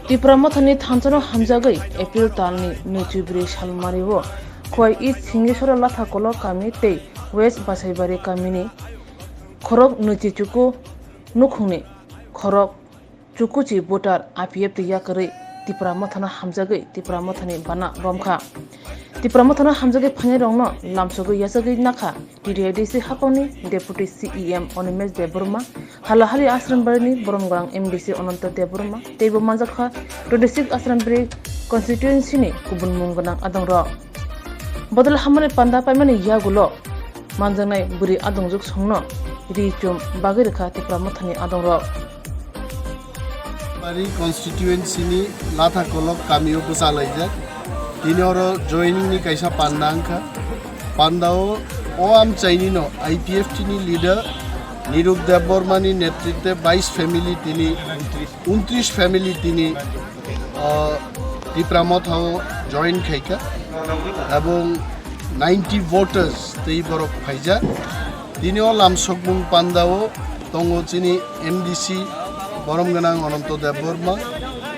Tripura mathani thanjano hamjagai April talni nutibri salmaribo khoi east Singeswara latha kolok kami tei west Basaibari kamini khorok nutichuku nukhungni khorok chukuchi voter IPF te yakarei Tripura mathana hamjagai Tripura mathani bana romkha Tripura mathana hamjagai phane rongno lamsogai yasagai nakha TDIDC haponi deputy CEM Onimesh Deburma halahali Asrambari Boromgang MDC Onanta Deburma teibo manjakha 26 Asrambari constituency ni kubun mungganang adangro bodol hamane panda paimani yagulo manjangnai buri adongjuk songno richum bagirkha Tripura mathani adangro Bari constituency ni latha kolok kamio pusalaijak dinoro joining ni kaisa pandangka pandao oam chaini no IPF ni leader Nirup Deborma ni netritwe 22 family tini 29 family tini Tripura mathao join khaika ebong 90 voters tei borok phaija dinio lamsokmung pandao tongo chini MDC Boromganang Onanto Deborma,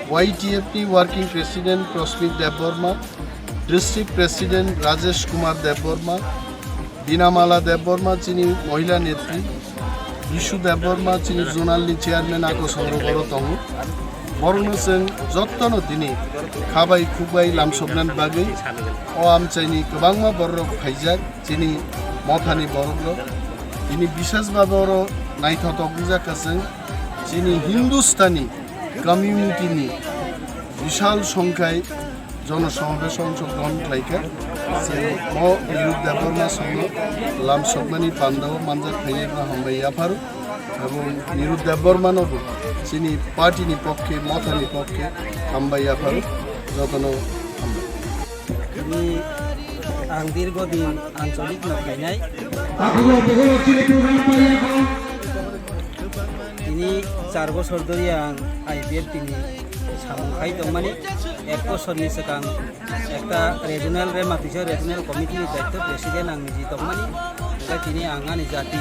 YTFP Working President Prosmit Deborma, District President Rajesh Kumar Deborma, Dinamala Deborma chini Mohila Netri, Bishu Deborma chini Zonal ni Chairman ako songrogoro tongo, Borno seng jottono dini khabai khukbai lamsoknan bagai oam chaini kobangma borok khaijak chini mothani borokro dini bishas baboro naithotok bujakaseng chini Hindustani community ni bishal সংখ্যায় জনসমাবেশ অংশগ্রহণ খাইকা mo Nirup Deborma songo lamsokmani pandao manjak khaiyekna hambai afaru এবং Nirup Deborma nobo chini party ni pokke mothani pokke hambai afaru jotono hambai ini ang দীর্ঘদিন আঞ্চলিক নকলাইনাই তিনি 4 বছর ধরে আং IPF তিনি সামুখাই দমানি 1 বছরনি সিগাং একটা রিজিওনাল রেমাতিসা রিজিওনাল কমিটিনি দায়িত্ব প্রেসিডেন্ট আং নিজি দমানি এটা তিনি আঙানি জাতি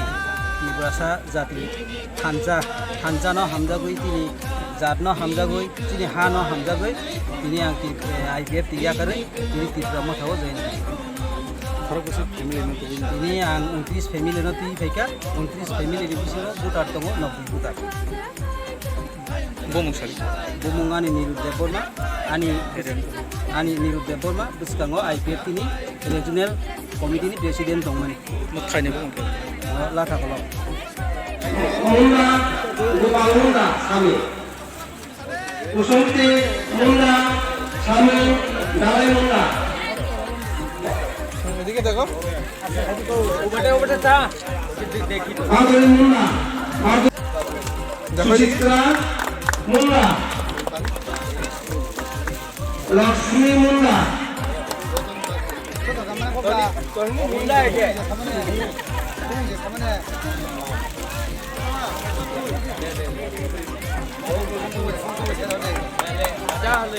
তিব্রাসা জাতি হানজানো হামজাগৈ তিনি জাতনো হামজাগৈ তিনি হানো হামজাগৈ তিনি আং IPF তিয়া করে তিনি Tripura মাথাও join ini ang 29 family no ti faika 29 family ni bisiro butar tongo 90 butar bomung sari bomung ani Nirup Deborma ani Nirup Deborma biskango IPF ini regional committee ni president dongmani muthaine bomung latha kolok munda gubangunda sami usumti munda sami dalai munda এদিকে দেখো ওটা চা দেখি তো আদরি মুন্না দেখো চিত্রা মুন্না লক্ষ্মী মুন্না মুন্না এটা সামনে যা হলো